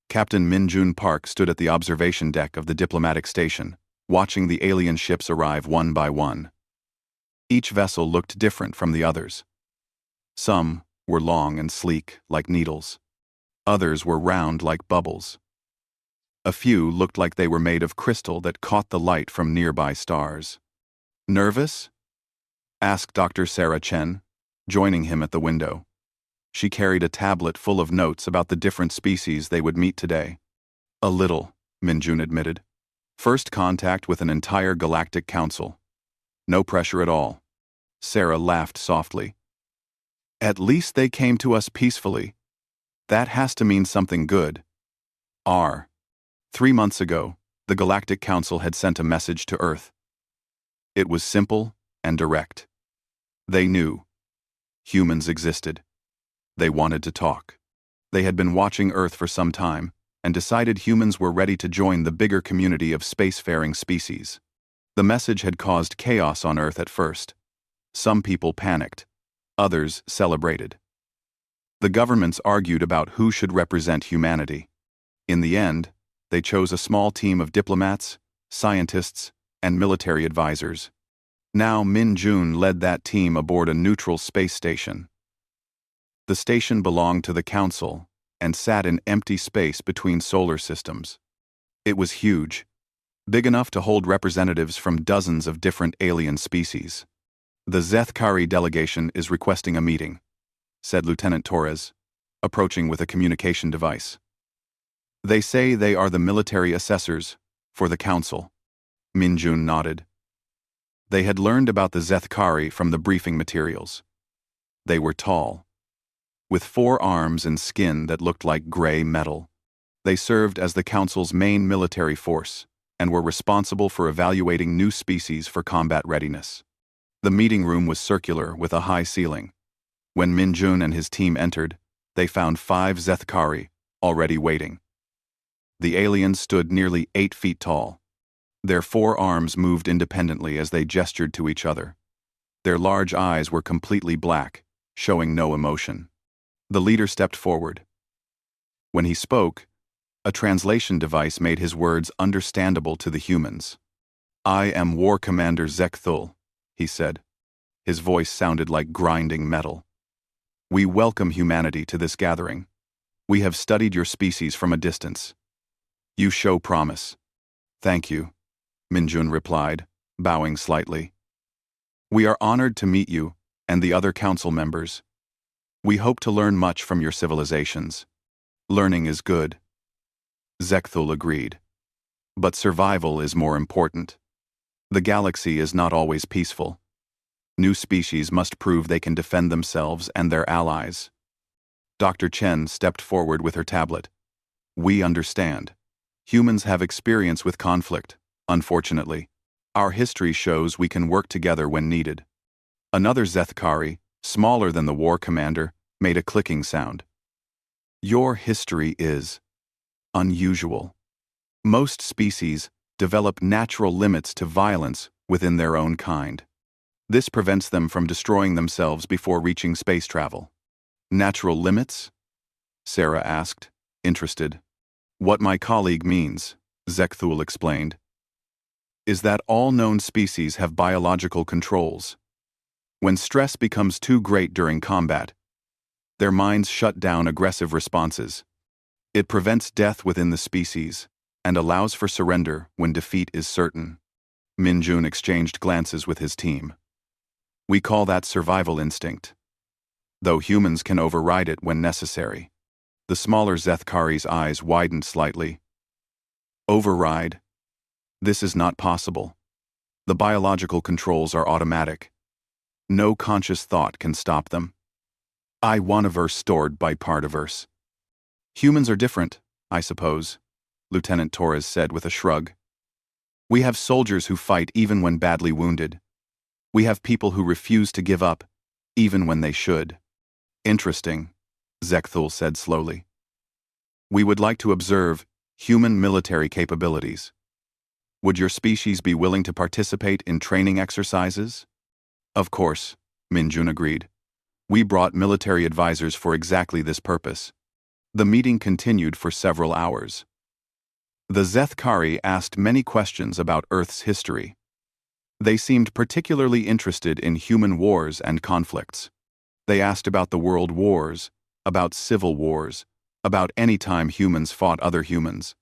Captain Min-jun Park stood at the observation deck of the diplomatic station, watching the alien ships arrive one by one. Each vessel looked different from the others. Some were long and sleek, like needles. Others were round like bubbles. A few looked like they were made of crystal that caught the light from nearby stars. "Nervous?" asked Dr. Sarah Chen, joining him at the window. She carried a tablet full of notes about the different species they would meet today. "A little," Min-jun admitted. "First contact with an entire galactic council. No pressure at all." Sarah laughed softly. "At least they came to us peacefully. That has to mean something good." 3 months ago, the Galactic Council had sent a message to Earth. It was simple and direct. They knew humans existed. They wanted to talk. They had been watching Earth for some time and decided humans were ready to join the bigger community of spacefaring species. The message had caused chaos on Earth at first. Some people panicked. Others celebrated. The governments argued about who should represent humanity. In the end, they chose a small team of diplomats, scientists, and military advisors. Now Min-jun led that team aboard a neutral space station. The station belonged to the Council and sat in empty space between solar systems. It was huge, big enough to hold representatives from dozens of different alien species. "The Zethkari delegation is requesting a meeting," said Lieutenant Torres, approaching with a communication device. "They say they are the military assessors for the Council." Min-jun nodded. They had learned about the Zethkari from the briefing materials. They were tall, with 4 arms and skin that looked like gray metal. They served as the Council's main military force and were responsible for evaluating new species for combat readiness. The meeting room was circular with a high ceiling. When Min-jun and his team entered, they found 5 Zethkari already waiting. The aliens stood nearly 8 feet tall. Their 4 arms moved independently as they gestured to each other. Their large eyes were completely black, showing no emotion. The leader stepped forward. When he spoke, a translation device made his words understandable to the humans. "I am War Commander Zekthul," he said. His voice sounded like grinding metal. "We welcome humanity to this gathering. We have studied your species from a distance. You show promise." "Thank you," Min-jun replied, bowing slightly. "We are honored to meet you and the other council members. We hope to learn much from your civilizations. Learning is good." Zekthul agreed. "But survival is more important. The galaxy is not always peaceful. New species must prove they can defend themselves and their allies." Dr. Chen stepped forward with her tablet. "We understand. Humans have experience with conflict, unfortunately. Our history shows we can work together when needed." Another Zethkari, smaller than the war commander, made a clicking sound. "Your history is unusual. Most species develop natural limits to violence within their own kind. This prevents them from destroying themselves before reaching space travel." "Natural limits?" Sarah asked, interested. "What my colleague means," Zekthul explained, "is that all known species have biological controls. When stress becomes too great during combat, their minds shut down aggressive responses. It prevents death within the species and allows for surrender when defeat is certain." Min-jun exchanged glances with his team. "We call that survival instinct, though humans can override it when necessary." The smaller Zethkari's eyes widened slightly. "Override? This is not possible. The biological controls are automatic. No conscious thought can stop them. I-1verse stored by partiverse." "Humans are different, I suppose," Lieutenant Torres said with a shrug. "We have soldiers who fight even when badly wounded. We have people who refuse to give up, even when they should." "Interesting," Zekthul said slowly. "We would like to observe human military capabilities. Would your species be willing to participate in training exercises?" "Of course," Min-jun agreed. "We brought military advisors for exactly this purpose. The meeting continued for several hours. The Zethkari asked many questions about Earth's history. They seemed particularly interested in human wars and conflicts. They asked about the world wars, about civil wars, about any time humans fought other humans.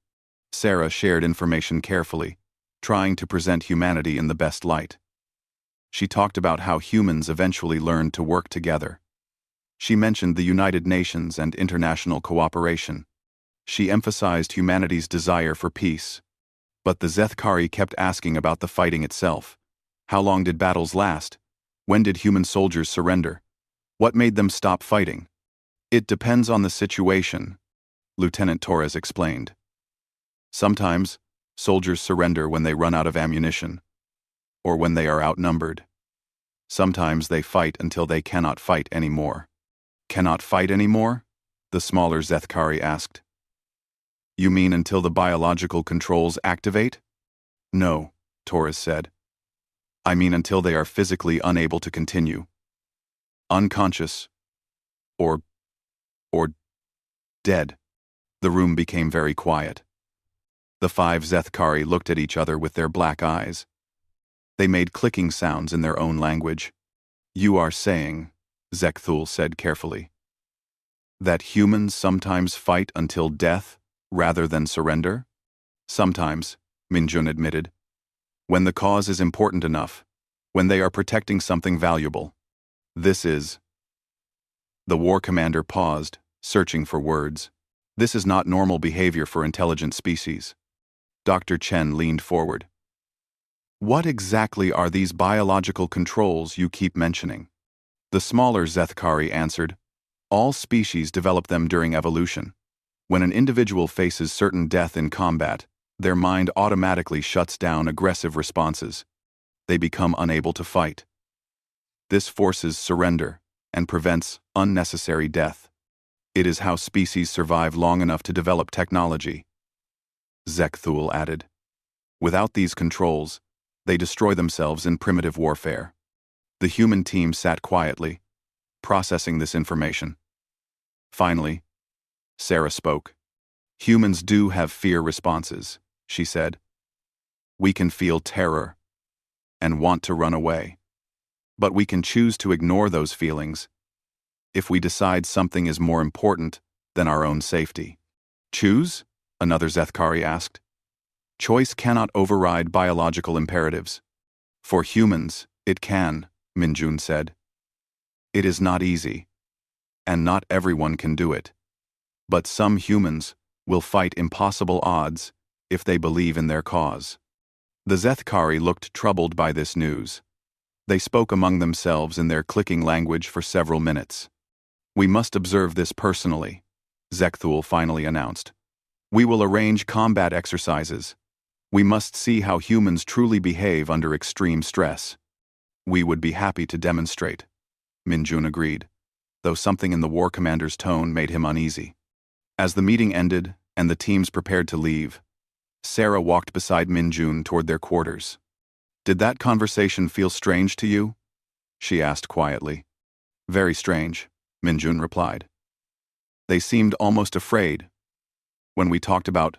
Sarah shared information carefully, trying to present humanity in the best light. She talked about how humans eventually learned to work together. She mentioned the United Nations and international cooperation. She emphasized humanity's desire for peace. But the Zethkari kept asking about the fighting itself. How long did battles last? When did human soldiers surrender? What made them stop fighting? It depends on the situation, Lieutenant Torres explained. Sometimes, soldiers surrender when they run out of ammunition, or when they are outnumbered. Sometimes they fight until they cannot fight anymore. Cannot fight anymore? The smaller Zethkari asked. You mean until the biological controls activate? No, Torres said. I mean until they are physically unable to continue. Unconscious. Or dead. The room became very quiet. The 5 Zethkari looked at each other with their black eyes. They made clicking sounds in their own language. You are saying, Zekthul said carefully, that humans sometimes fight until death rather than surrender? Sometimes, Minjun admitted. When the cause is important enough, when they are protecting something valuable. This is... The war commander paused, searching for words. This is not normal behavior for intelligent species. Dr. Chen leaned forward. What exactly are these biological controls you keep mentioning? The smaller Zethkari answered, all species develop them during evolution. When an individual faces certain death in combat, their mind automatically shuts down aggressive responses. They become unable to fight. This forces surrender and prevents unnecessary death. It is how species survive long enough to develop technology. Zekthul added. Without these controls, they destroy themselves in primitive warfare. The human team sat quietly, processing this information. Finally, Sarah spoke. Humans do have fear responses, she said. We can feel terror and want to run away. But we can choose to ignore those feelings if we decide something is more important than our own safety. Choose? Another Zethkari asked. Choice cannot override biological imperatives. For humans, it can, Minjun said. It is not easy, and not everyone can do it. But some humans will fight impossible odds if they believe in their cause. The Zethkari looked troubled by this news. They spoke among themselves in their clicking language for several minutes. We must observe this personally, Zekthul finally announced. We will arrange combat exercises. We must see how humans truly behave under extreme stress. We would be happy to demonstrate, Minjun agreed, though something in the war commander's tone made him uneasy. As the meeting ended and the teams prepared to leave, Sarah walked beside Minjun toward their quarters. Did that conversation feel strange to you? She asked quietly. Very strange, Minjun replied. They seemed almost afraid when we talked about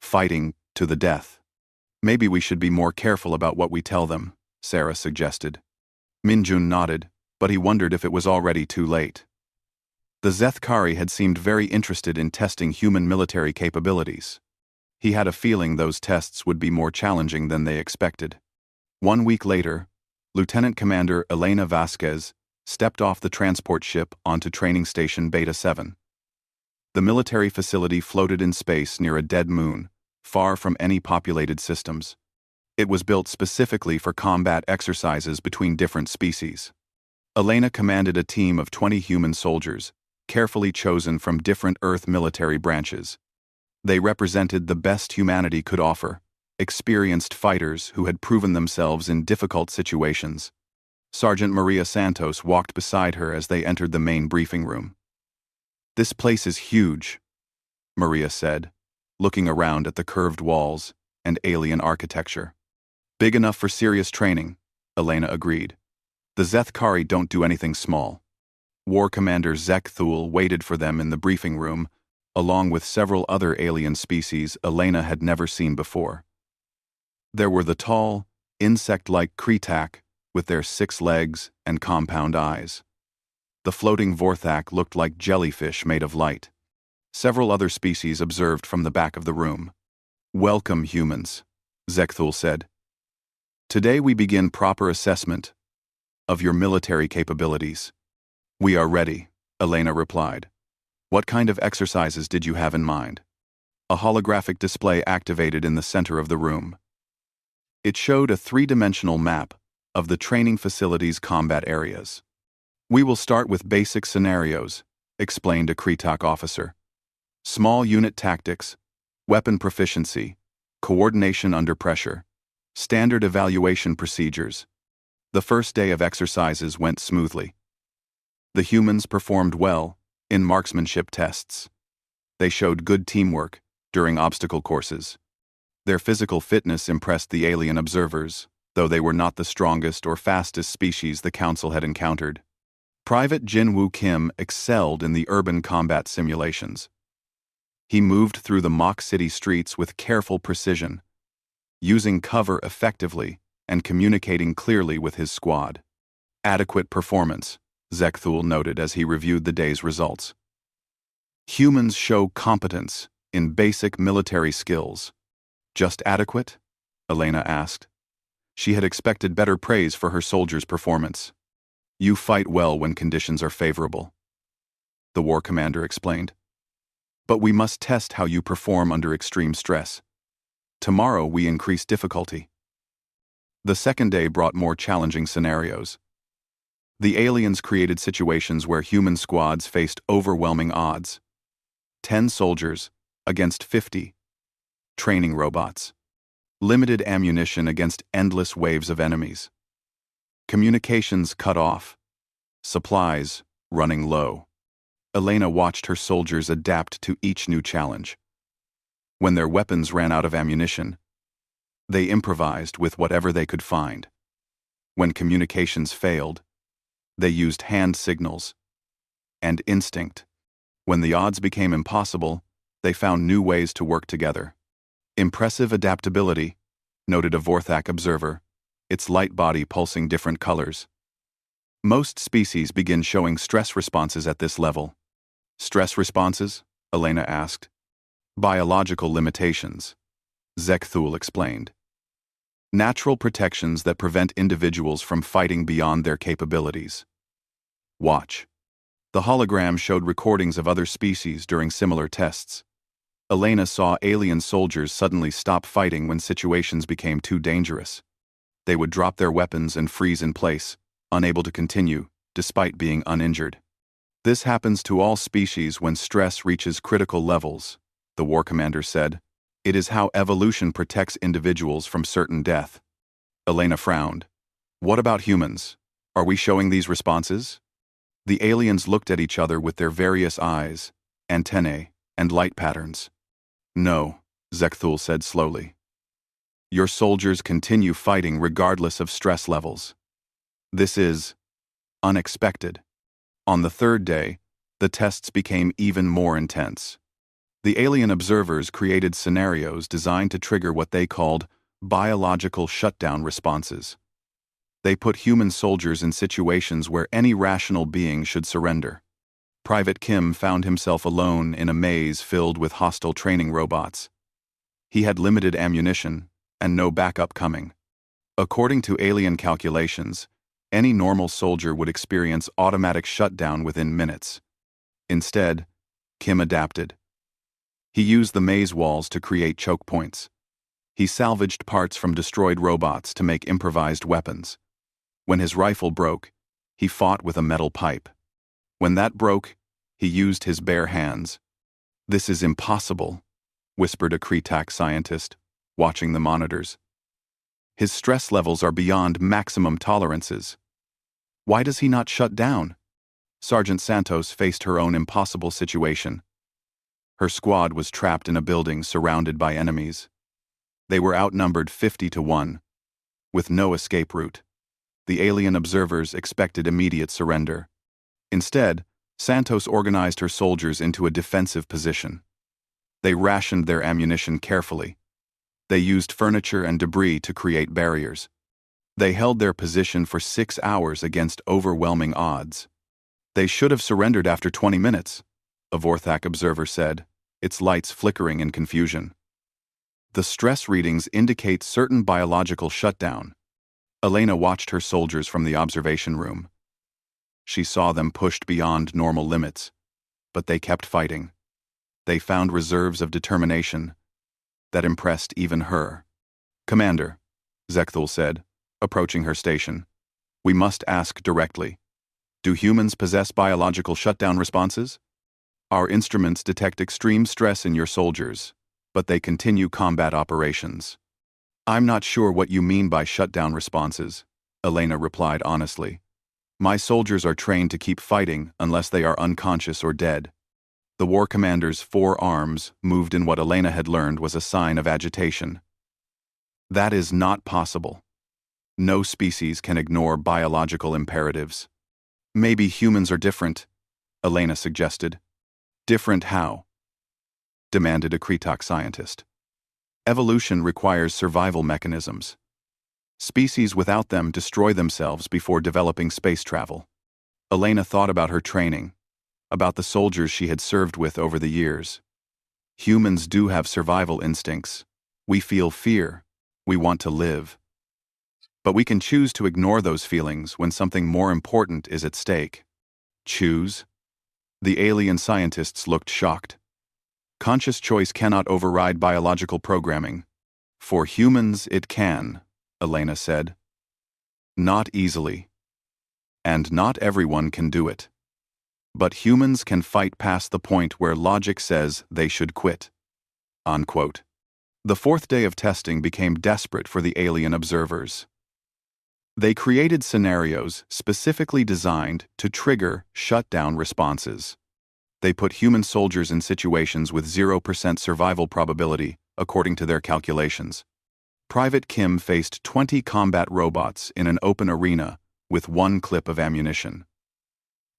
fighting to the death. Maybe we should be more careful about what we tell them, Sarah suggested. Minjun nodded, but he wondered if it was already too late. The Zethkari had seemed very interested in testing human military capabilities. He had a feeling those tests would be more challenging than they expected. 1 week later, Lieutenant Commander Elena Vasquez stepped off the transport ship onto Training Station Beta 7. The military facility floated in space near a dead moon, far from any populated systems. It was built specifically for combat exercises between different species. Elena commanded a team of 20 human soldiers, carefully chosen from different Earth military branches. They represented the best humanity could offer, experienced fighters who had proven themselves in difficult situations. Sergeant Maria Santos walked beside her as they entered the main briefing room. This place is huge, Maria said, looking around at the curved walls and alien architecture. Big enough for serious training, Elena agreed. The Zethkari don't do anything small. War Commander Zekthul waited for them in the briefing room along with several other alien species Elena had never seen before. There were the tall, insect-like Kretak with their 6 legs and compound eyes. The floating Vorthak looked like jellyfish made of light. Several other species observed from the back of the room. "Welcome, humans," Zekthul said. "Today we begin proper assessment of your military capabilities." "We are ready," Elena replied. "What kind of exercises did you have in mind?" A holographic display activated in the center of the room. It showed a 3-dimensional map of the training facility's combat areas. "We will start with basic scenarios," explained a Kretak officer. "Small unit tactics, weapon proficiency, coordination under pressure, standard evaluation procedures." The first day of exercises went smoothly. The humans performed well in marksmanship tests. They showed good teamwork during obstacle courses. Their physical fitness impressed the alien observers, though they were not the strongest or fastest species the Council had encountered. Private Jin-Woo Kim excelled in the urban combat simulations. He moved through the mock city streets with careful precision, using cover effectively and communicating clearly with his squad. "Adequate performance," Zekthul noted as he reviewed the day's results. "Humans show competence in basic military skills." "Just adequate?" Elena asked. She had expected better praise for her soldiers' performance. "You fight well when conditions are favorable," the war commander explained. "But we must test how you perform under extreme stress. Tomorrow we increase difficulty." The second day brought more challenging scenarios. The aliens created situations where human squads faced overwhelming odds. 10 soldiers against 50 training robots. Limited ammunition against endless waves of enemies. Communications cut off. Supplies running low. Elena watched her soldiers adapt to each new challenge. When their weapons ran out of ammunition, they improvised with whatever they could find. When communications failed, they used hand signals and instinct. When the odds became impossible, they found new ways to work together. "Impressive adaptability," noted a Vorthak observer, its light body pulsing different colors. "Most species begin showing stress responses at this level." "Stress responses?" Elena asked. "Biological limitations," Zekthul explained. "Natural protections that prevent individuals from fighting beyond their capabilities." "Watch." The hologram showed recordings of other species during similar tests. Elena saw alien soldiers suddenly stop fighting when situations became too dangerous. They would drop their weapons and freeze in place, unable to continue, despite being uninjured. "This happens to all species when stress reaches critical levels," the war commander said. "It is how evolution protects individuals from certain death." Elena frowned. "What about humans? Are we showing these responses?" The aliens looked at each other with their various eyes, antennae, and light patterns. "No," Zekthul said slowly. "Your soldiers continue fighting regardless of stress levels. This is unexpected." On the third day, the tests became even more intense. The alien observers created scenarios designed to trigger what they called biological shutdown responses. They put human soldiers in situations where any rational being should surrender. Private Kim found himself alone in a maze filled with hostile training robots. He had limited ammunition and no backup coming. According to alien calculations, any normal soldier would experience automatic shutdown within minutes. Instead, Kim adapted. He used the maze walls to create choke points. He salvaged parts from destroyed robots to make improvised weapons. When his rifle broke, he fought with a metal pipe. When that broke, he used his bare hands. "This is impossible," whispered a Kretak scientist, watching the monitors. "His stress levels are beyond maximum tolerances. Why does he not shut down?" Sergeant Santos faced her own impossible situation. Her squad was trapped in a building surrounded by enemies. They were outnumbered 50-1, with no escape route. The alien observers expected immediate surrender. Instead, Santos organized her soldiers into a defensive position. They rationed their ammunition carefully. They used furniture and debris to create barriers. They held their position for 6 hours against overwhelming odds. They should have surrendered after 20 minutes, a Vorthak observer said, its lights flickering in confusion. The stress readings indicate certain biological shutdown. Elena watched her soldiers from the observation room. She saw them pushed beyond normal limits, but they kept fighting. They found reserves of determination that impressed even her. "Commander," Zekthul said, approaching her station, "we must ask directly. Do humans possess biological shutdown responses? Our instruments detect extreme stress in your soldiers, but they continue combat operations." "I'm not sure what you mean by shutdown responses," Elena replied honestly. "My soldiers are trained to keep fighting unless they are unconscious or dead." The war commander's 4 arms moved in what Elena had learned was a sign of agitation. "That is not possible. No species can ignore biological imperatives." "Maybe humans are different," Elena suggested. "Different how?" demanded a Kretok scientist. "Evolution requires survival mechanisms. Species without them destroy themselves before developing space travel." Elena thought about her training, about the soldiers she had served with over the years. Humans do have survival instincts. We feel fear. We want to live. But we can choose to ignore those feelings when something more important is at stake. Choose? The alien scientists looked shocked. "Conscious choice cannot override biological programming." "For humans, it can," Elena said. "Not easily. And not everyone can do it. But humans can fight past the point where logic says they should quit." Unquote. The 4th day of testing became desperate for the alien observers. They created scenarios specifically designed to trigger shutdown responses. They put human soldiers in situations with 0% survival probability, according to their calculations. Private Kim faced 20 combat robots in an open arena with 1 clip of ammunition.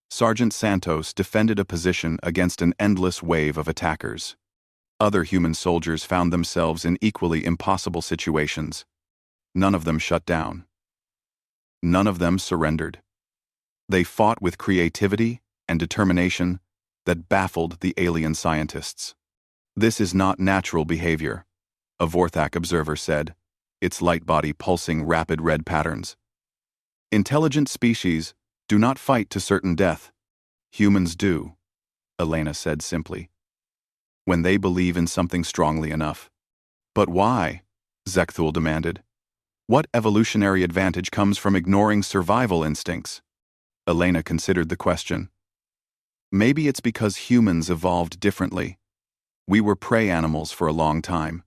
Sergeant Santos defended a position against an endless wave of attackers. Other human soldiers found themselves in equally impossible situations. None of them shut down. None of them surrendered. They fought with creativity and determination that baffled the alien scientists. "This is not natural behavior," a Vorthak observer said, its light body pulsing rapid red patterns. "Intelligent species do not fight to certain death. Humans do," Elena said simply. "When they believe in something strongly enough." "But why?" Zekthul demanded. "What evolutionary advantage comes from ignoring survival instincts?" Elena considered the question. "Maybe it's because humans evolved differently. We were prey animals for a long time.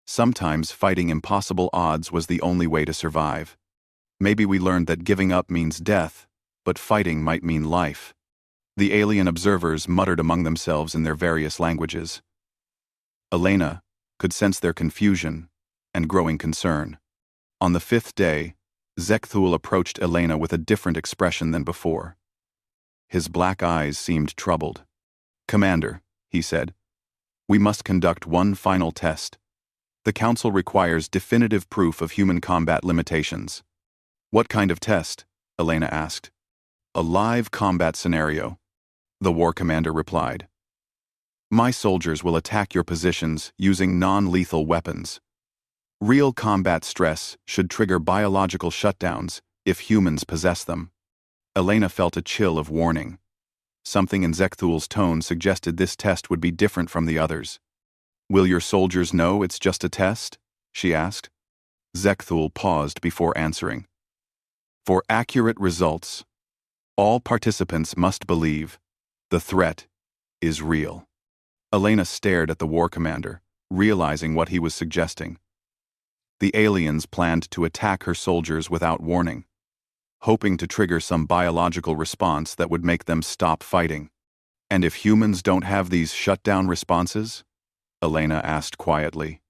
Sometimes fighting impossible odds was the only way to survive. Maybe we learned that giving up means death, but fighting might mean life." The alien observers muttered among themselves in their various languages. Elena could sense their confusion and growing concern. On the 5th day, Zekthul approached Elena with a different expression than before. His black eyes seemed troubled. "Commander," he said, "we must conduct one final test. The Council requires definitive proof of human combat limitations." "What kind of test?" Elena asked. "A live combat scenario," the war commander replied. "My soldiers will attack your positions using non-lethal weapons. Real combat stress should trigger biological shutdowns if humans possess them." Elena felt a chill of warning. Something in Zekthul's tone suggested this test would be different from the others. "Will your soldiers know it's just a test?" she asked. Zekthul paused before answering. "For accurate results, all participants must believe the threat is real." Elena stared at the war commander, realizing what he was suggesting. The aliens planned to attack her soldiers without warning, hoping to trigger some biological response that would make them stop fighting. "And if humans don't have these shutdown responses?" Elena asked quietly.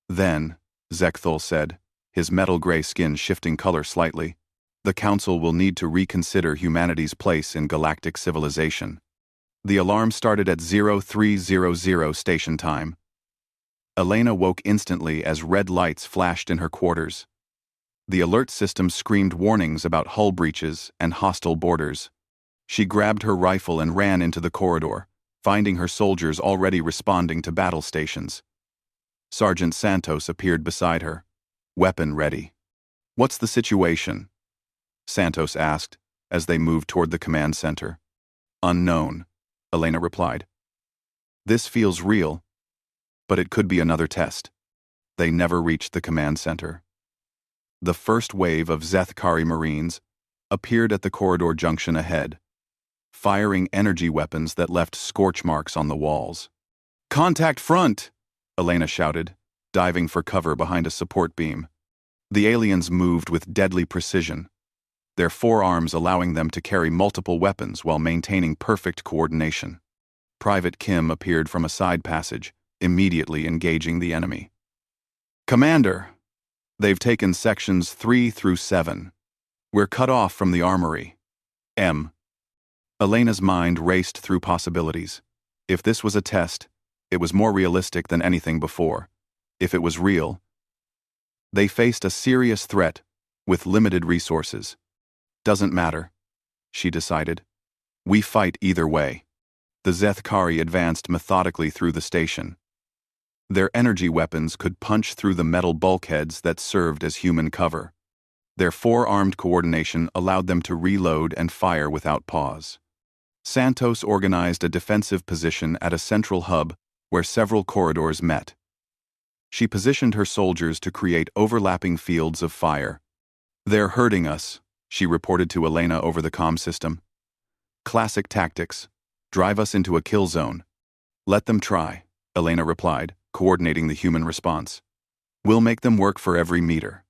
"Then," Zekthul said, his metal gray skin shifting color slightly, "the Council will need to reconsider humanity's place in galactic civilization." The alarm started at 0300 station time. Elena woke instantly as red lights flashed in her quarters. The alert system screamed warnings about hull breaches and hostile boarders. She grabbed her rifle and ran into the corridor, finding her soldiers already responding to battle stations. Sergeant Santos appeared beside her, weapon ready. "What's the situation?" Santos asked as they moved toward the command center. "Unknown," Elena replied. "This feels real, but it could be another test." They never reached the command center. The first wave of Zethkari Marines appeared at the corridor junction ahead, firing energy weapons that left scorch marks on the walls. "Contact front!" Elena shouted, diving for cover behind a support beam. The aliens moved with deadly precision, their forearms allowing them to carry multiple weapons while maintaining perfect coordination. Private Kim appeared from a side passage, immediately engaging the enemy. "Commander, they've taken sections 3 through 7. We're cut off from the armory." Elena's mind raced through possibilities. If this was a test, it was more realistic than anything before. If it was real, they faced a serious threat with limited resources. "Doesn't matter," she decided. "We fight either way." The Zethkari advanced methodically through the station. Their energy weapons could punch through the metal bulkheads that served as human cover. Their four-armed coordination allowed them to reload and fire without pause. Santos organized a defensive position at a central hub where several corridors met. She positioned her soldiers to create overlapping fields of fire. "They're hurting us," she reported to Elena over the comm system. "Classic tactics. Drive us into a kill zone." "Let them try," Elena replied, coordinating the human response. "We'll make them work for every meter."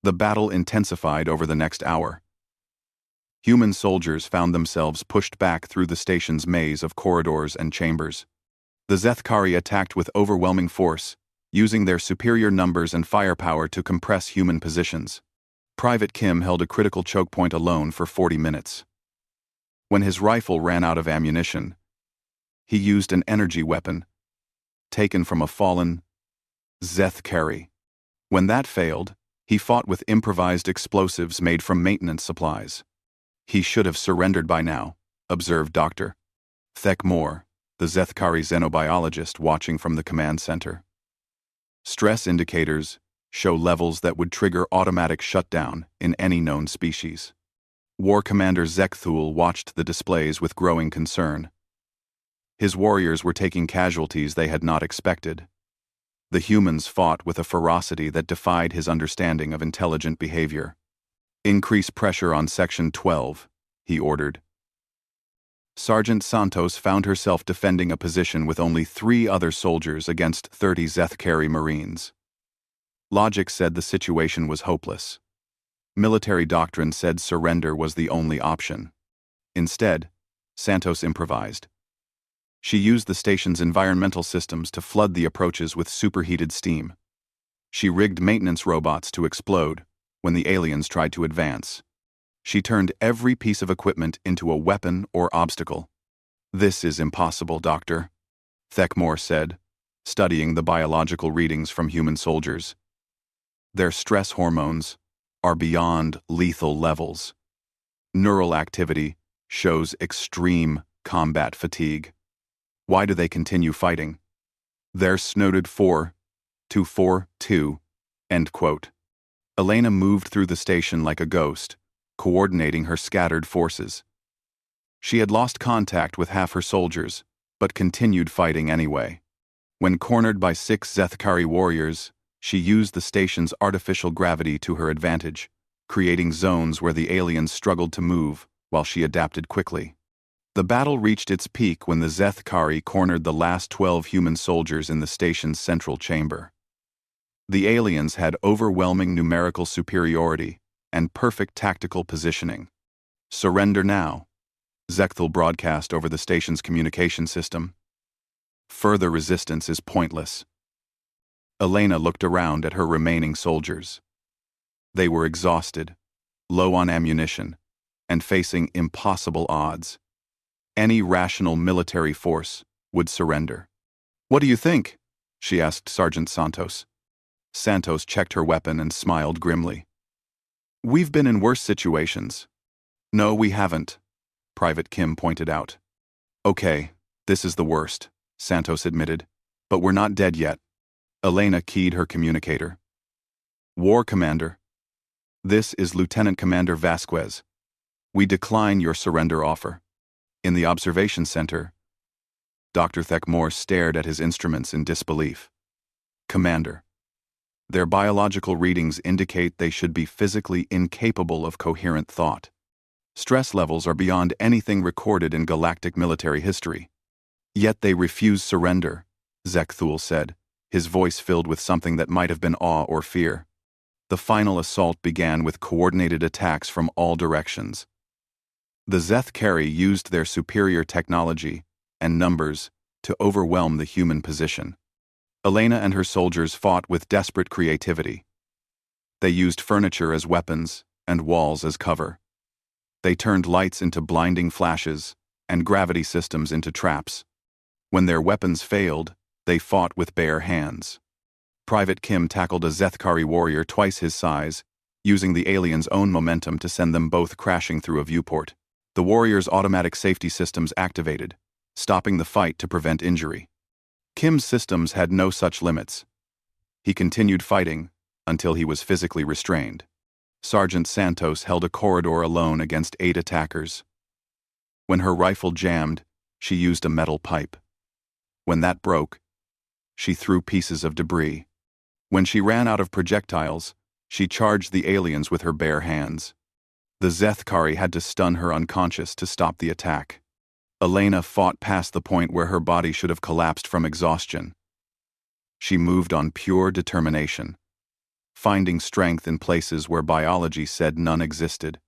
The battle intensified over the next hour. Human soldiers found themselves pushed back through the station's maze of corridors and chambers. The Zethkari attacked with overwhelming force, using their superior numbers and firepower to compress human positions. Private Kim held a critical choke point alone for 40 minutes. When his rifle ran out of ammunition, he used an energy weapon, taken from a fallen Zethkari. When that failed, he fought with improvised explosives made from maintenance supplies. "He should have surrendered by now," observed Dr. Thekmore, the Zethkari xenobiologist watching from the command center. "Stress indicators show levels that would trigger automatic shutdown in any known species." War Commander Zekthul watched the displays with growing concern. His warriors were taking casualties they had not expected. The humans fought with a ferocity that defied his understanding of intelligent behavior. "Increase pressure on Section 12, he ordered. Sergeant Santos found herself defending a position with only 3 other soldiers against 30 Zethkari Marines. Logic said the situation was hopeless. Military doctrine said surrender was the only option. Instead, Santos improvised. She used the station's environmental systems to flood the approaches with superheated steam. She rigged maintenance robots to explode when the aliens tried to advance. She turned every piece of equipment into a weapon or obstacle. "This is impossible, Doctor," Thekmore said, studying the biological readings from human soldiers. "Their stress hormones are beyond lethal levels. Neural activity shows extreme combat fatigue. Why do they continue fighting? They're snowed 4-4-2, end quote." Elena moved through the station like a ghost, coordinating her scattered forces. She had lost contact with half her soldiers, but continued fighting anyway. When cornered by 6 Zethkari warriors, she used the station's artificial gravity to her advantage, creating zones where the aliens struggled to move while she adapted quickly. The battle reached its peak when the Zethkari cornered the last 12 human soldiers in the station's central chamber. The aliens had overwhelming numerical superiority and perfect tactical positioning. "Surrender now," Zekthul broadcast over the station's communication system. "Further resistance is pointless." Elena looked around at her remaining soldiers. They were exhausted, low on ammunition, and facing impossible odds. Any rational military force would surrender. "What do you think?" she asked Sergeant Santos. Santos checked her weapon and smiled grimly. "We've been in worse situations." "No, we haven't," Private Kim pointed out. "Okay, this is the worst," Santos admitted. "But we're not dead yet." Elena keyed her communicator. "War Commander. This is Lieutenant Commander Vasquez. We decline your surrender offer." In the observation center, Dr. Thekmore stared at his instruments in disbelief. "Commander, their biological readings indicate they should be physically incapable of coherent thought. Stress levels are beyond anything recorded in galactic military history. Yet they refuse surrender," Zekthul said, his voice filled with something that might have been awe or fear. The final assault began with coordinated attacks from all directions. The Zeth-Kari used their superior technology and numbers to overwhelm the human position. Elena and her soldiers fought with desperate creativity. They used furniture as weapons and walls as cover. They turned lights into blinding flashes and gravity systems into traps. When their weapons failed, they fought with bare hands. Private Kim tackled a Zeth-Kari warrior twice his size, using the aliens' own momentum to send them both crashing through a viewport. The warrior's automatic safety systems activated, stopping the fight to prevent injury. Kim's systems had no such limits. He continued fighting until he was physically restrained. Sergeant Santos held a corridor alone against 8 attackers. When her rifle jammed, she used a metal pipe. When that broke, she threw pieces of debris. When she ran out of projectiles, she charged the aliens with her bare hands. The Zeth-Kari had to stun her unconscious to stop the attack. Elena fought past the point where her body should have collapsed from exhaustion. She moved on pure determination, finding strength in places where biology said none existed.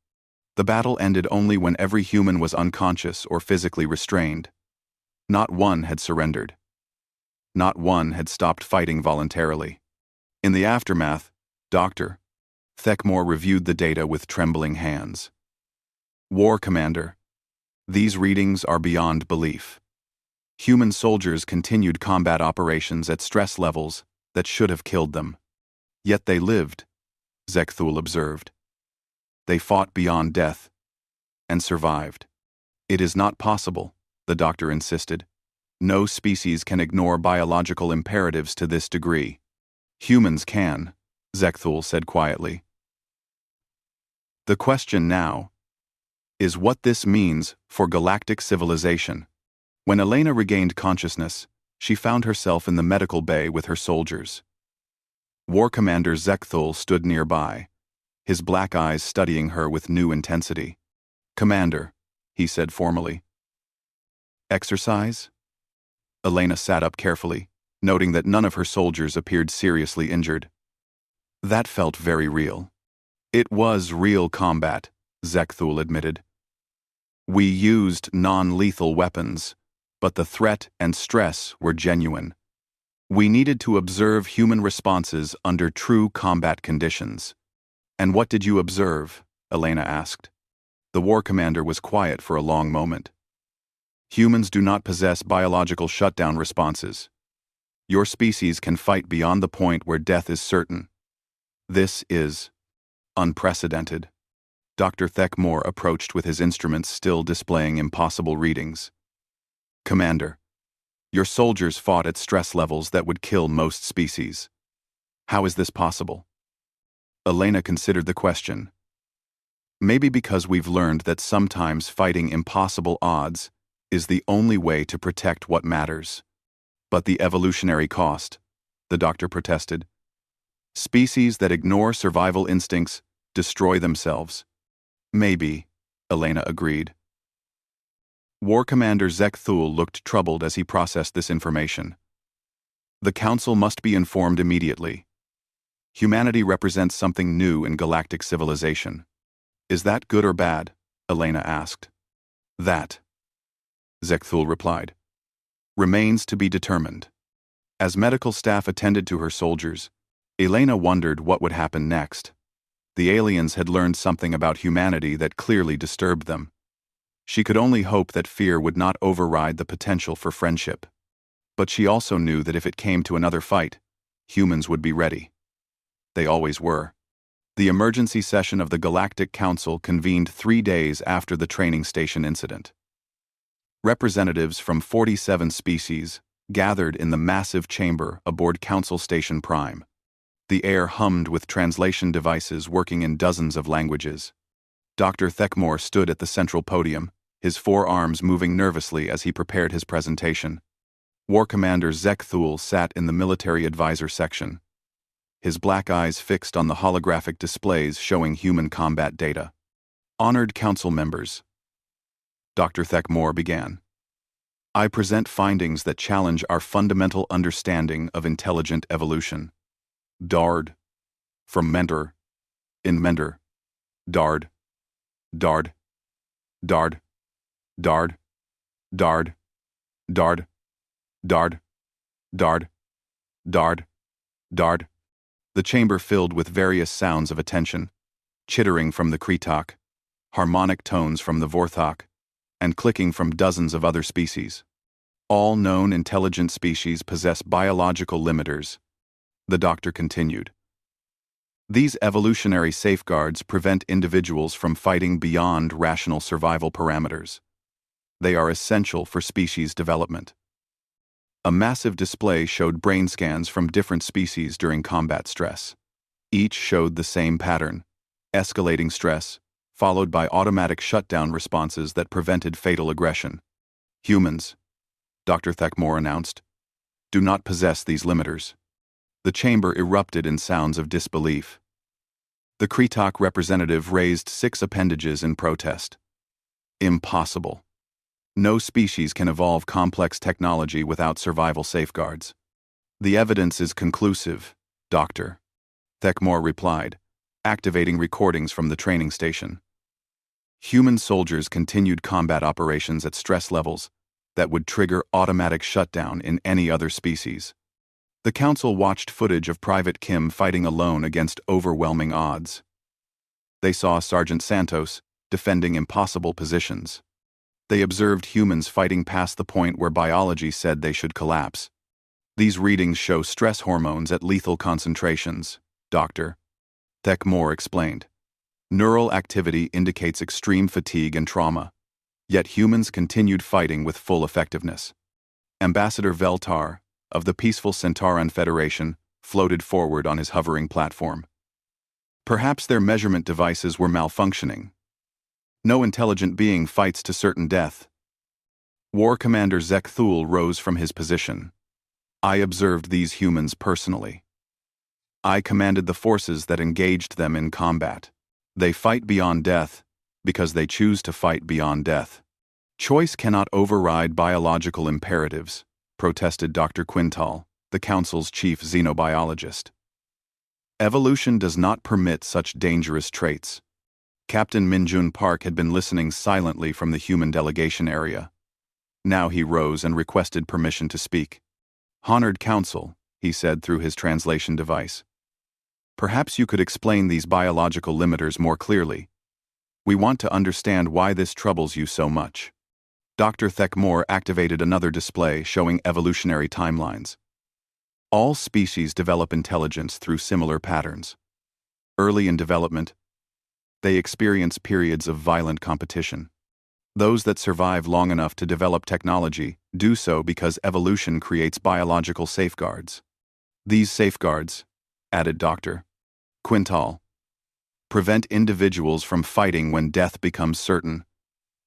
The battle ended only when every human was unconscious or physically restrained. Not one had surrendered. Not one had stopped fighting voluntarily. In the aftermath, Dr. Thekmore reviewed the data with trembling hands. "War Commander, these readings are beyond belief. Human soldiers continued combat operations at stress levels that should have killed them. Yet they lived," Zekthul observed. "They fought beyond death and survived." "It is not possible," the doctor insisted. "No species can ignore biological imperatives to this degree." "Humans can," Zekthul said quietly. "The question now is what this means for galactic civilization." When Elena regained consciousness, she found herself in the medical bay with her soldiers. War Commander Zekthul stood nearby, his black eyes studying her with new intensity. "Commander," he said formally. "Exercise?" Elena sat up carefully, noting that none of her soldiers appeared seriously injured. That felt very real. "It was real combat," Zekthul admitted. "We used non-lethal weapons, but the threat and stress were genuine. We needed to observe human responses under true combat conditions." "And what did you observe?" Elena asked. The war commander was quiet for a long moment. "Humans do not possess biological shutdown responses. Your species can fight beyond the point where death is certain. This is unprecedented." Dr. Thekmore approached with his instruments still displaying impossible readings. "Commander, your soldiers fought at stress levels that would kill most species. How is this possible?" Elena considered the question. "Maybe because we've learned that sometimes fighting impossible odds is the only way to protect what matters." "But the evolutionary cost," the doctor protested. "Species that ignore survival instincts destroy themselves." "Maybe," Elena agreed. War Commander Zekthul looked troubled as he processed this information. "The Council must be informed immediately. Humanity represents something new in galactic civilization." "Is that good or bad?" Elena asked. "That," Zekthul replied, "remains to be determined." As medical staff attended to her soldiers, Elena wondered what would happen next. The aliens had learned something about humanity that clearly disturbed them. She could only hope that fear would not override the potential for friendship. But she also knew that if it came to another fight, humans would be ready. They always were. The emergency session of the Galactic Council convened 3 days after the training station incident. Representatives from 47 species gathered in the massive chamber aboard Council Station Prime. The air hummed with translation devices working in dozens of languages. Dr. Thekmore stood at the central podium, his forearms moving nervously as he prepared his presentation. War Commander Zek Thul sat in the military advisor section, his black eyes fixed on the holographic displays showing human combat data. Honored Council members, Dr. Thekmore began. I present findings that challenge our fundamental understanding of intelligent evolution. Dard. From mentor. In mentor. Dard. Dard. Dard. Dard. Dard. Dard. Dard. Dard. Dard. Dard. The chamber filled with various sounds of attention, chittering from the Kretok, harmonic tones from the Vorthok, and clicking from dozens of other species. All known intelligent species possess biological limiters, the doctor continued. These evolutionary safeguards prevent individuals from fighting beyond rational survival parameters. They are essential for species development. A massive display showed brain scans from different species during combat stress. Each showed the same pattern: escalating stress, followed by automatic shutdown responses that prevented fatal aggression. Humans, Dr. Thekmore announced, do not possess these limiters. The chamber erupted in sounds of disbelief. The Kretok representative raised 6 appendages in protest. Impossible. No species can evolve complex technology without survival safeguards. The evidence is conclusive, Doctor, Thekmore replied, activating recordings from the training station. Human soldiers continued combat operations at stress levels that would trigger automatic shutdown in any other species. The Council watched footage of Private Kim fighting alone against overwhelming odds. They saw Sergeant Santos defending impossible positions. They observed humans fighting past the point where biology said they should collapse. These readings show stress hormones at lethal concentrations, Dr. Thekmore explained. Neural activity indicates extreme fatigue and trauma, yet humans continued fighting with full effectiveness. Ambassador Veltar, of the Peaceful Centauran Federation, floated forward on his hovering platform. Perhaps their measurement devices were malfunctioning. No intelligent being fights to certain death. War Commander Zek Thul rose from his position. I observed these humans personally. I commanded the forces that engaged them in combat. They fight beyond death because they choose to fight beyond death. Choice cannot override biological imperatives, protested Dr. Quintal, the Council's chief xenobiologist. Evolution does not permit such dangerous traits. Captain Minjun Park had been listening silently from the human delegation area. Now he rose and requested permission to speak. Honored Council, he said through his translation device. Perhaps you could explain these biological limiters more clearly. We want to understand why this troubles you so much. Dr. Thekmore activated another display showing evolutionary timelines. All species develop intelligence through similar patterns. Early in development, they experience periods of violent competition. Those that survive long enough to develop technology do so because evolution creates biological safeguards. These safeguards, added Dr. Quintal, prevent individuals from fighting when death becomes certain.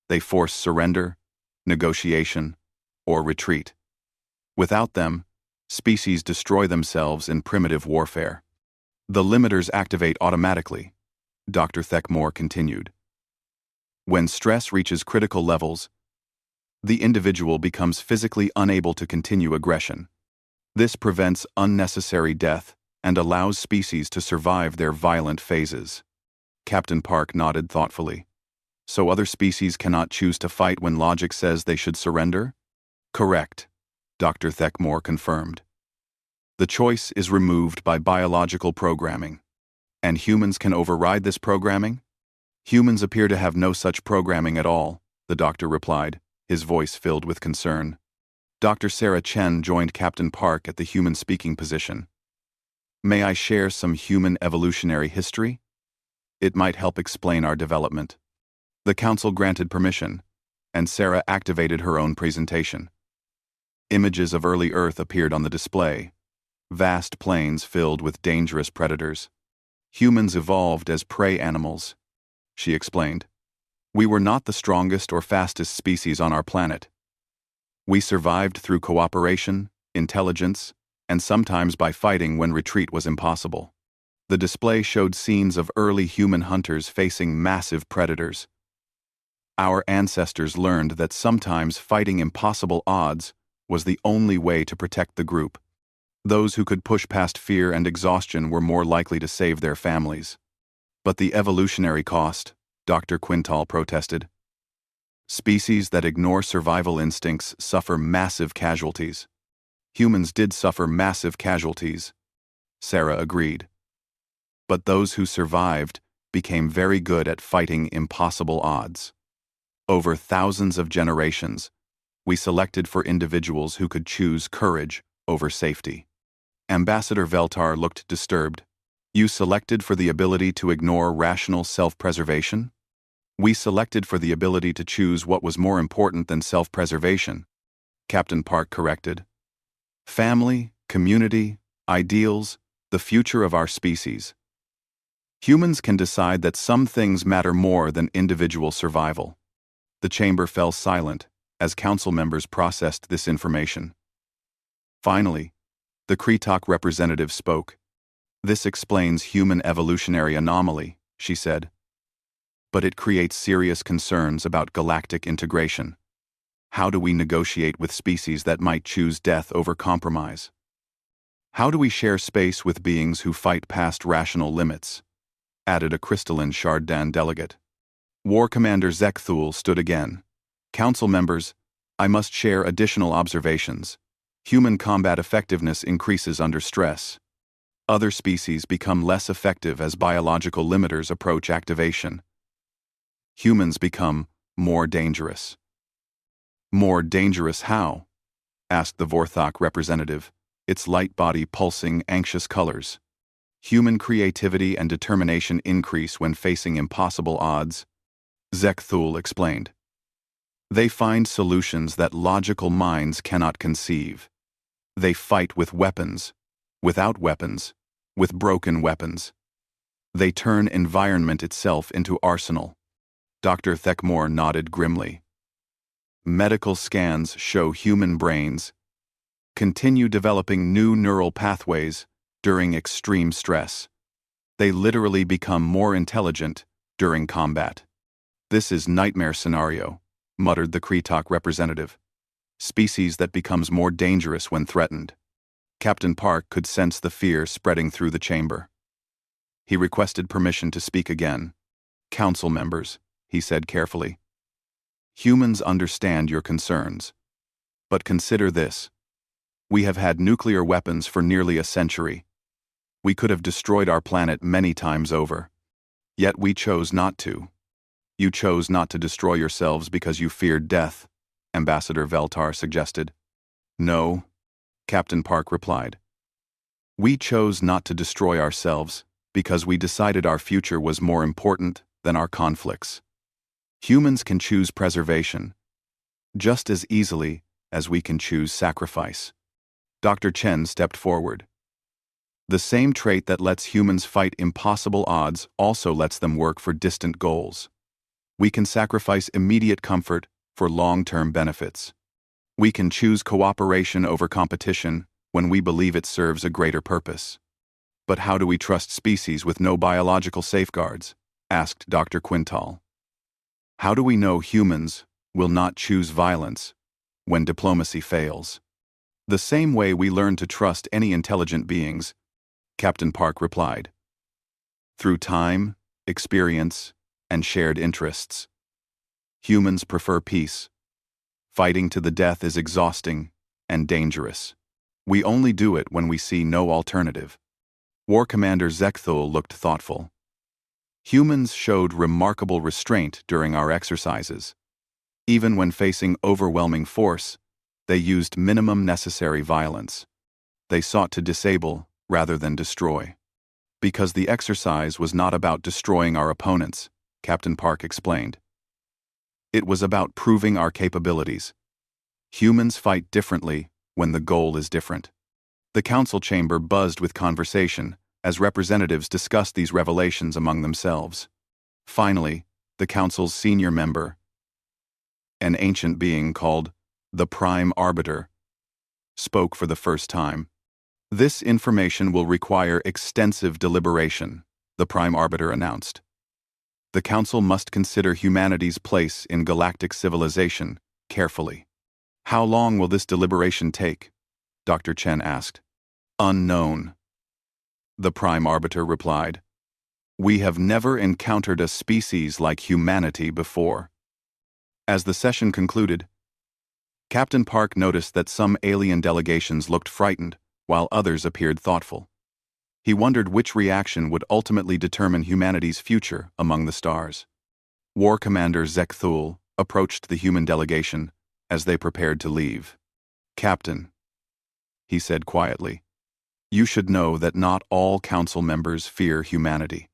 They force surrender, negotiation, or retreat. Without them, species destroy themselves in primitive warfare. The limiters activate automatically, Dr. Thekmore continued. When stress reaches critical levels, the individual becomes physically unable to continue aggression. This prevents unnecessary death and allows species to survive their violent phases. Captain Park nodded thoughtfully. So other species cannot choose to fight when logic says they should surrender? Correct, Dr. Thekmore confirmed. The choice is removed by biological programming. And humans can override this programming? Humans appear to have no such programming at all, the doctor replied, his voice filled with concern. Dr. Sarah Chen joined Captain Park at the human speaking position. May I share some human evolutionary history? It might help explain our development. The council granted permission, and Sarah activated her own presentation. Images of early Earth appeared on the display. Vast plains filled with dangerous predators. Humans evolved as prey animals, she explained. We were not the strongest or fastest species on our planet. We survived through cooperation, intelligence, and sometimes by fighting when retreat was impossible. The display showed scenes of early human hunters facing massive predators. Our ancestors learned that sometimes fighting impossible odds was the only way to protect the group. Those who could push past fear and exhaustion were more likely to save their families. But the evolutionary cost, Dr. Quintal protested. Species that ignore survival instincts suffer massive casualties. Humans did suffer massive casualties, Sarah agreed. But those who survived became very good at fighting impossible odds. Over thousands of generations, we selected for individuals who could choose courage over safety. Ambassador Veltar looked disturbed. You selected for the ability to ignore rational self-preservation? We selected for the ability to choose what was more important than self-preservation, Captain Park corrected. Family, community, ideals, the future of our species. Humans can decide that some things matter more than individual survival. The chamber fell silent as council members processed this information. Finally, the Kretok representative spoke. This explains human evolutionary anomaly, she said. But it creates serious concerns about galactic integration. How do we negotiate with species that might choose death over compromise? How do we share space with beings who fight past rational limits? Added a crystalline Shardan delegate. War Commander Zekthul stood again. Council members, I must share additional observations. Human combat effectiveness increases under stress. Other species become less effective as biological limiters approach activation. Humans become more dangerous. More dangerous how? Asked the Vorthok representative, its light body pulsing anxious colors. Human creativity and determination increase when facing impossible odds, Zekthul explained. They find solutions that logical minds cannot conceive. They fight with weapons, without weapons, with broken weapons. They turn environment itself into arsenal. Dr. Thekmore nodded grimly. Medical scans show human brains continue developing new neural pathways during extreme stress. They literally become more intelligent during combat. This is nightmare scenario, muttered the Kretok representative. Species that becomes more dangerous when threatened. Captain Park could sense the fear spreading through the chamber. He requested permission to speak again. Council members, he said carefully. Humans understand your concerns. But consider this. We have had nuclear weapons for nearly a century. We could have destroyed our planet many times over. Yet we chose not to. You chose not to destroy yourselves because you feared death, Ambassador Veltar suggested. No, Captain Park replied. We chose not to destroy ourselves because we decided our future was more important than our conflicts. Humans can choose preservation, just as easily as we can choose sacrifice. Dr. Chen stepped forward. The same trait that lets humans fight impossible odds also lets them work for distant goals. We can sacrifice immediate comfort for long-term benefits. We can choose cooperation over competition when we believe it serves a greater purpose. But how do we trust species with no biological safeguards? Asked Dr. Quintal. How do we know humans will not choose violence when diplomacy fails? The same way we learn to trust any intelligent beings, Captain Park replied. Through time, experience, and shared interests. Humans prefer peace. Fighting to the death is exhausting and dangerous. We only do it when we see no alternative. War Commander Zekthul looked thoughtful. Humans showed remarkable restraint during our exercises. Even when facing overwhelming force, they used minimum necessary violence. They sought to disable rather than destroy. Because the exercise was not about destroying our opponents, Captain Park explained. It was about proving our capabilities. Humans fight differently when the goal is different. The council chamber buzzed with conversation as representatives discussed these revelations among themselves. Finally, the council's senior member, an ancient being called the Prime Arbiter, spoke for the first time. This information will require extensive deliberation, the Prime Arbiter announced. The Council must consider humanity's place in galactic civilization carefully. How long will this deliberation take? Dr. Chen asked. Unknown. The Prime Arbiter replied. We have never encountered a species like humanity before. As the session concluded, Captain Park noticed that some alien delegations looked frightened, while others appeared thoughtful. He wondered which reaction would ultimately determine humanity's future among the stars. War Commander Zek Thul approached the human delegation as they prepared to leave. Captain, he said quietly, you should know that not all council members fear humanity.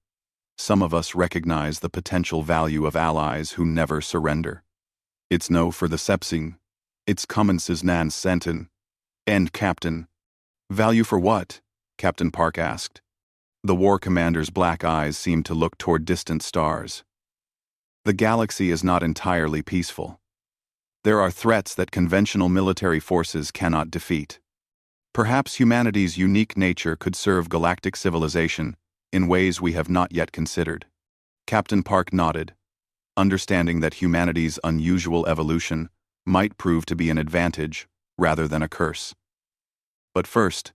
Some of us recognize the potential value of allies who never surrender. It's no for the Sepsing. It's Cummins' Nan Sentin. And Captain. Value for what? Captain Park asked. The war commander's black eyes seemed to look toward distant stars. The galaxy is not entirely peaceful. There are threats that conventional military forces cannot defeat. Perhaps humanity's unique nature could serve galactic civilization in ways we have not yet considered. Captain Park nodded, understanding that humanity's unusual evolution might prove to be an advantage rather than a curse. But first,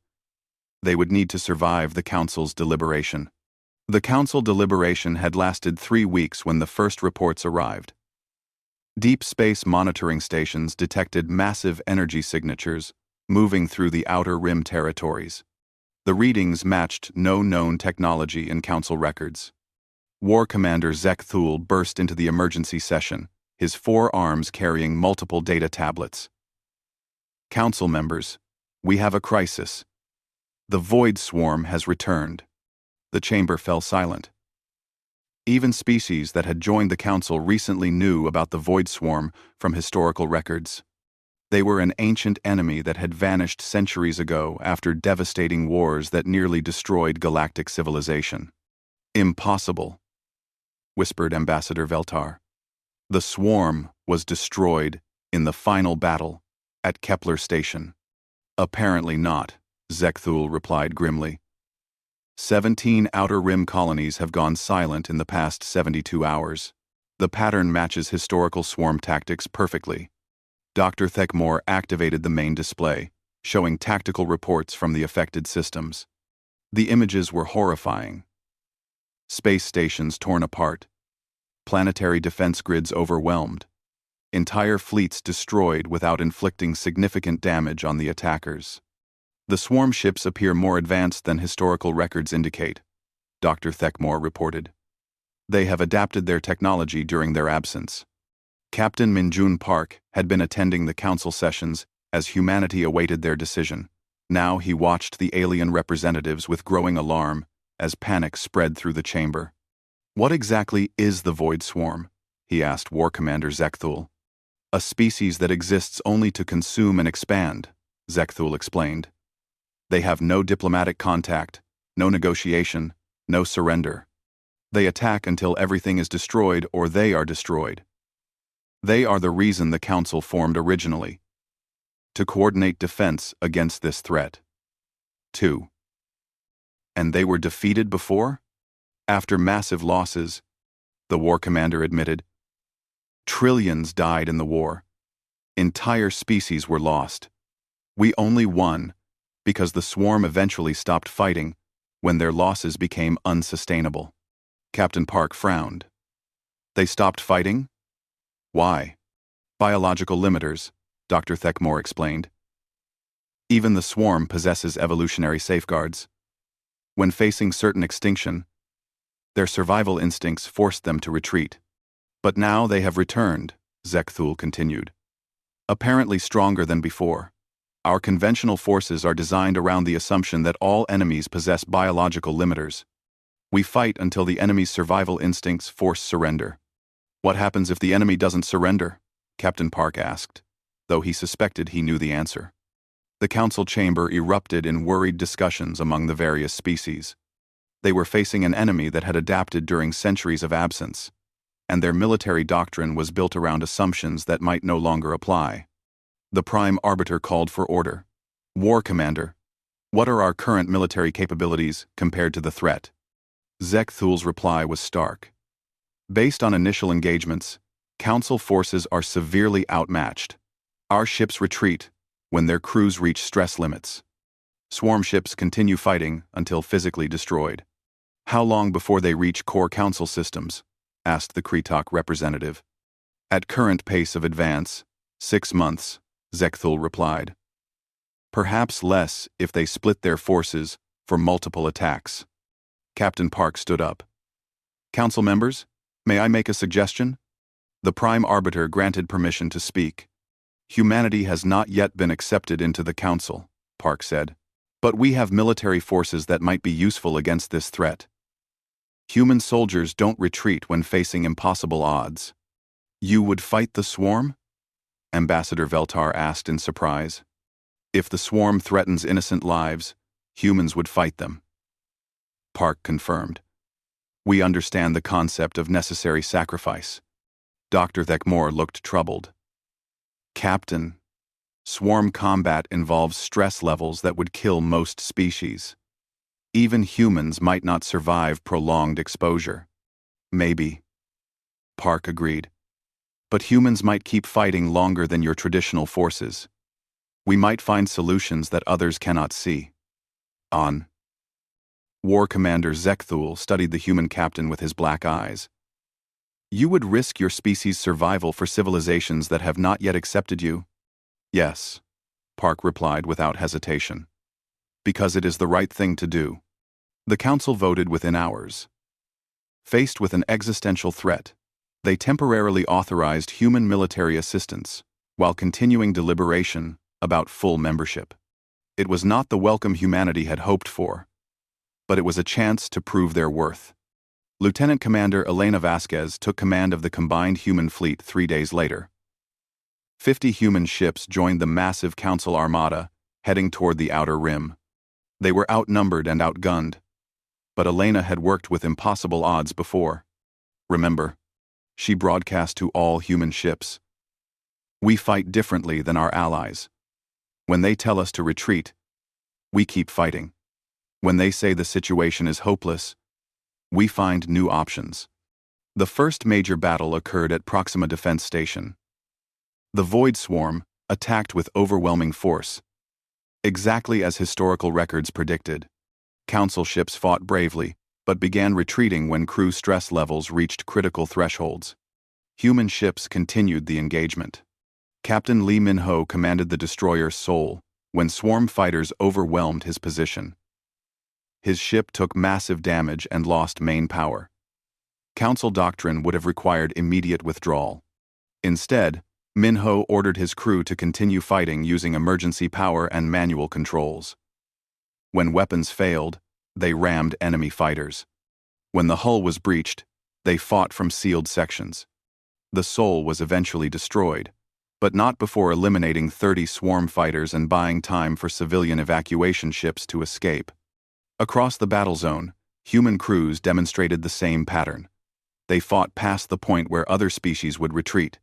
they would need to survive the Council's deliberation. The Council deliberation had lasted 3 weeks when the first reports arrived. Deep space monitoring stations detected massive energy signatures moving through the outer rim territories. The readings matched no known technology in Council records. War Commander Zek Thul burst into the emergency session, his 4 arms carrying multiple data tablets. Council members, we have a crisis. The Void Swarm has returned. The chamber fell silent. Even species that had joined the Council recently knew about the Void Swarm from historical records. They were an ancient enemy that had vanished centuries ago after devastating wars that nearly destroyed galactic civilization. Impossible, whispered Ambassador Veltar. The swarm was destroyed in the final battle at Kepler Station. Apparently not, Zek Thul replied grimly. 17 Outer Rim colonies have gone silent in the past 72 hours. The pattern matches historical swarm tactics perfectly. Dr. Thekmore activated the main display, showing tactical reports from the affected systems. The images were horrifying. Space stations torn apart. Planetary defense grids overwhelmed. Entire fleets destroyed without inflicting significant damage on the attackers. The swarm ships appear more advanced than historical records indicate, Dr. Thekmore reported. They have adapted their technology during their absence. Captain Minjun Park had been attending the council sessions as humanity awaited their decision. Now he watched the alien representatives with growing alarm as panic spread through the chamber. What exactly is the Void Swarm? He asked War Commander Zek Thul. A species that exists only to consume and expand, Zek Thul explained. They have no diplomatic contact, no negotiation, no surrender. They attack until everything is destroyed or they are destroyed. They are the reason the Council formed originally, to coordinate defense against this threat. 2. And they were defeated before? After massive losses, the war commander admitted. Trillions died in the war. Entire species were lost. We only won because the swarm eventually stopped fighting when their losses became unsustainable. Captain Park frowned. They stopped fighting? Why? Biological limiters, Dr. Thekmore explained. Even the swarm possesses evolutionary safeguards. When facing certain extinction, their survival instincts forced them to retreat. But now they have returned, Zekthul continued. Apparently stronger than before. Our conventional forces are designed around the assumption that all enemies possess biological limiters. We fight until the enemy's survival instincts force surrender. What happens if the enemy doesn't surrender? Captain Park asked, though he suspected he knew the answer. The council chamber erupted in worried discussions among the various species. They were facing an enemy that had adapted during centuries of absence, and their military doctrine was built around assumptions that might no longer apply. The Prime Arbiter called for order. War Commander, what are our current military capabilities compared to the threat? Zekthul's reply was stark. Based on initial engagements, Council forces are severely outmatched. Our ships retreat when their crews reach stress limits. Swarm ships continue fighting until physically destroyed. How long before they reach core Council systems? Asked the Kretok representative. At current pace of advance, 6 months, Zekthul replied. Perhaps less if they split their forces for multiple attacks. Captain Park stood up. Council members, may I make a suggestion? The Prime Arbiter granted permission to speak. Humanity has not yet been accepted into the Council, Park said. But we have military forces that might be useful against this threat. Human soldiers don't retreat when facing impossible odds. You would fight the swarm? Ambassador Veltar asked in surprise. If the swarm threatens innocent lives, humans would fight them. Park confirmed. We understand the concept of necessary sacrifice. Dr. Thekmore looked troubled. Captain, swarm combat involves stress levels that would kill most species. Even humans might not survive prolonged exposure. Maybe. Park agreed. But humans might keep fighting longer than your traditional forces. We might find solutions that others cannot see. On. War Commander Zekthul studied the human captain with his black eyes. You would risk your species' survival for civilizations that have not yet accepted you? Yes, Park replied without hesitation. Because it is the right thing to do. The Council voted within hours. Faced with an existential threat, they temporarily authorized human military assistance, while continuing deliberation about full membership. It was not the welcome humanity had hoped for, but it was a chance to prove their worth. Lieutenant Commander Elena Vasquez took command of the combined human fleet 3 days later. 50 human ships joined the massive Council armada, heading toward the Outer Rim. They were outnumbered and outgunned, but Elena had worked with impossible odds before. Remember, she broadcast to all human ships. We fight differently than our allies. When they tell us to retreat, we keep fighting. When they say the situation is hopeless, we find new options. The first major battle occurred at Proxima Defense Station. The Void Swarm attacked with overwhelming force, exactly as historical records predicted. Council ships fought bravely, but began retreating when crew stress levels reached critical thresholds. Human ships continued the engagement. Captain Lee Min-ho commanded the destroyer Seoul when swarm fighters overwhelmed his position. His ship took massive damage and lost main power. Council doctrine would have required immediate withdrawal. Instead, Min-ho ordered his crew to continue fighting using emergency power and manual controls. When weapons failed, they rammed enemy fighters. When the hull was breached, they fought from sealed sections. The Seoul was eventually destroyed, but not before eliminating 30 swarm fighters and buying time for civilian evacuation ships to escape. Across the battle zone, human crews demonstrated the same pattern. They fought past the point where other species would retreat.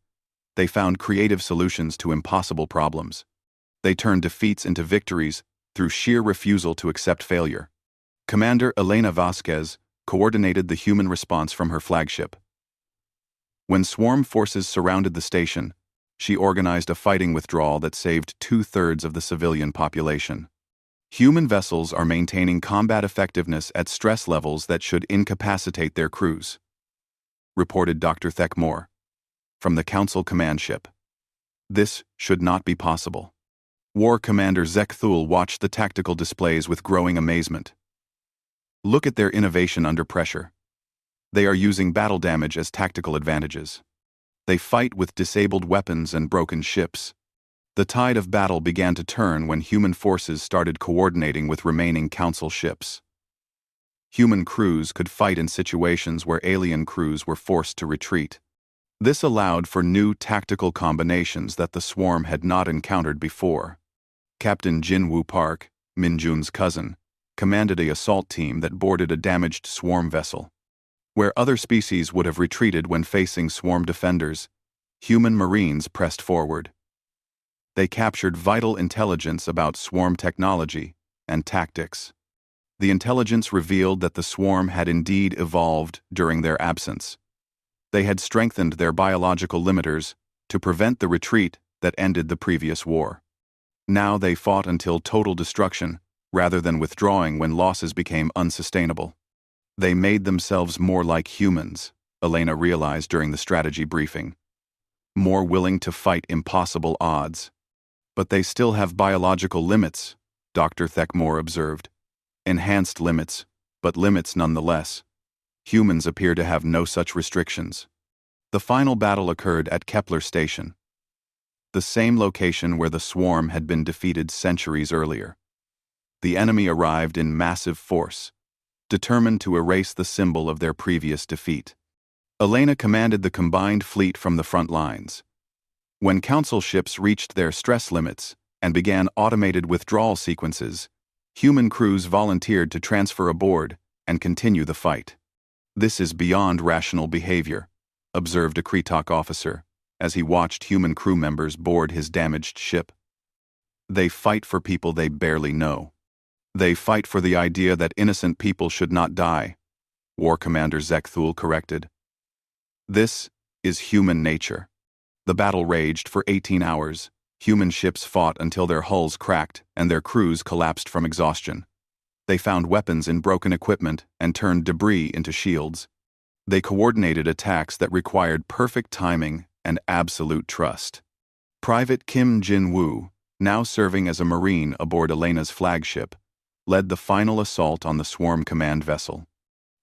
They found creative solutions to impossible problems. They turned defeats into victories through sheer refusal to accept failure. Commander Elena Vasquez coordinated the human response from her flagship. When swarm forces surrounded the station, she organized a fighting withdrawal that saved 2/3 of the civilian population. Human vessels are maintaining combat effectiveness at stress levels that should incapacitate their crews, reported Dr. Thekmore from the Council command ship. This should not be possible. War Commander Zekthul watched the tactical displays with growing amazement. Look at their innovation under pressure. They are using battle damage as tactical advantages. They fight with disabled weapons and broken ships. The tide of battle began to turn when human forces started coordinating with remaining Council ships. Human crews could fight in situations where alien crews were forced to retreat. This allowed for new tactical combinations that the swarm had not encountered before. Captain Jin-Woo Park, Min-jun's cousin, commanded an assault team that boarded a damaged swarm vessel. Where other species would have retreated when facing swarm defenders, human marines pressed forward. They captured vital intelligence about swarm technology and tactics. The intelligence revealed that the swarm had indeed evolved during their absence. They had strengthened their biological limiters to prevent the retreat that ended the previous war. Now they fought until total destruction, rather than withdrawing when losses became unsustainable. They made themselves more like humans, Elena realized during the strategy briefing. More willing to fight impossible odds. But they still have biological limits, Dr. Thekmore observed. Enhanced limits, but limits nonetheless. Humans appear to have no such restrictions. The final battle occurred at Kepler Station, the same location where the swarm had been defeated centuries earlier. The enemy arrived in massive force, determined to erase the symbol of their previous defeat. Elena commanded the combined fleet from the front lines. When Council ships reached their stress limits and began automated withdrawal sequences, human crews volunteered to transfer aboard and continue the fight. This is beyond rational behavior, observed a Kretok officer, as he watched human crew members board his damaged ship. They fight for people they barely know. They fight for the idea that innocent people should not die, War Commander Zekthul corrected. This is human nature. The battle raged for 18 hours. Human ships fought until their hulls cracked and their crews collapsed from exhaustion. They found weapons in broken equipment and turned debris into shields. They coordinated attacks that required perfect timing and absolute trust. Private Kim Jin-woo, now serving as a Marine aboard Elena's flagship, led the final assault on the swarm command vessel.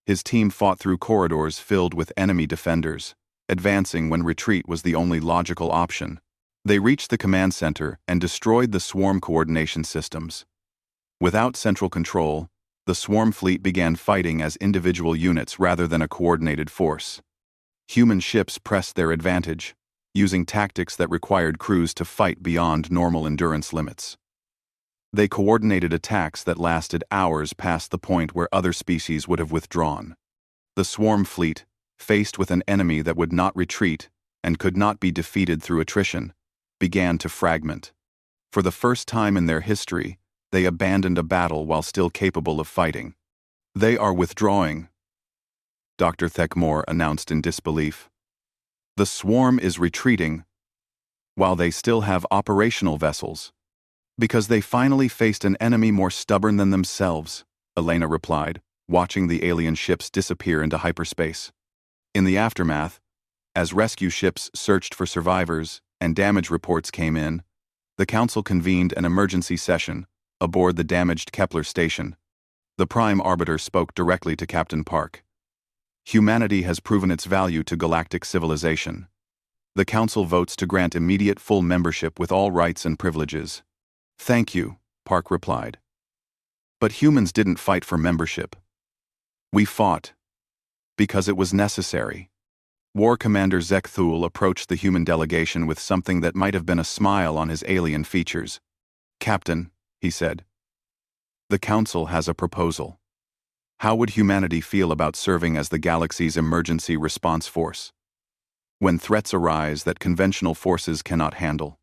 His team fought through corridors filled with enemy defenders, advancing when retreat was the only logical option. They reached the command center and destroyed the swarm coordination systems. Without central control, the swarm fleet began fighting as individual units rather than a coordinated force. Human ships pressed their advantage, using tactics that required crews to fight beyond normal endurance limits. They coordinated attacks that lasted hours past the point where other species would have withdrawn. The swarm fleet, faced with an enemy that would not retreat and could not be defeated through attrition, began to fragment. For the first time in their history, they abandoned a battle while still capable of fighting. They are withdrawing, Dr. Thekmore announced in disbelief. The swarm is retreating, while they still have operational vessels. Because they finally faced an enemy more stubborn than themselves, Elena replied, watching the alien ships disappear into hyperspace. In the aftermath, as rescue ships searched for survivors and damage reports came in, the Council convened an emergency session aboard the damaged Kepler station. The Prime Arbiter spoke directly to Captain Park. Humanity has proven its value to galactic civilization. The Council votes to grant immediate full membership with all rights and privileges. Thank you, Park replied. But humans didn't fight for membership. We fought because it was necessary. War Commander Zekthul approached the human delegation with something that might have been a smile on his alien features. Captain, he said, the Council has a proposal. How would humanity feel about serving as the galaxy's emergency response force when threats arise that conventional forces cannot handle?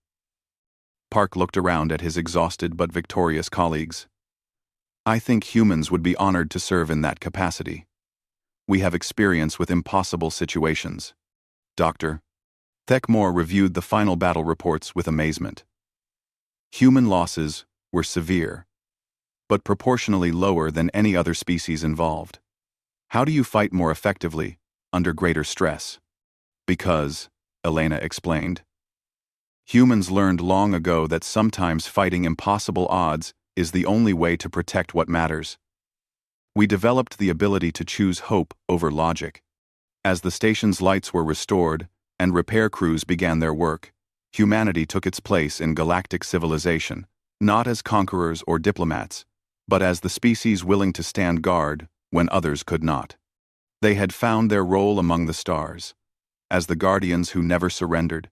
Park looked around at his exhausted but victorious colleagues. I think humans would be honored to serve in that capacity. We have experience with impossible situations. Dr. Thekmore reviewed the final battle reports with amazement. Human losses were severe, but proportionally lower than any other species involved. How do you fight more effectively, under greater stress? Because, Elena explained, humans learned long ago that sometimes fighting impossible odds is the only way to protect what matters. We developed the ability to choose hope over logic. As the station's lights were restored and repair crews began their work, humanity took its place in galactic civilization, not as conquerors or diplomats, but as the species willing to stand guard when others could not. They had found their role among the stars, as the guardians who never surrendered,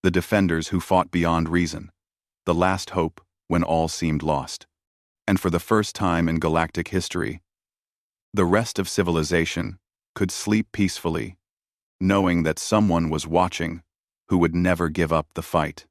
the defenders who fought beyond reason, the last hope when all seemed lost. And for the first time in galactic history, the rest of civilization could sleep peacefully, knowing that someone was watching who would never give up the fight.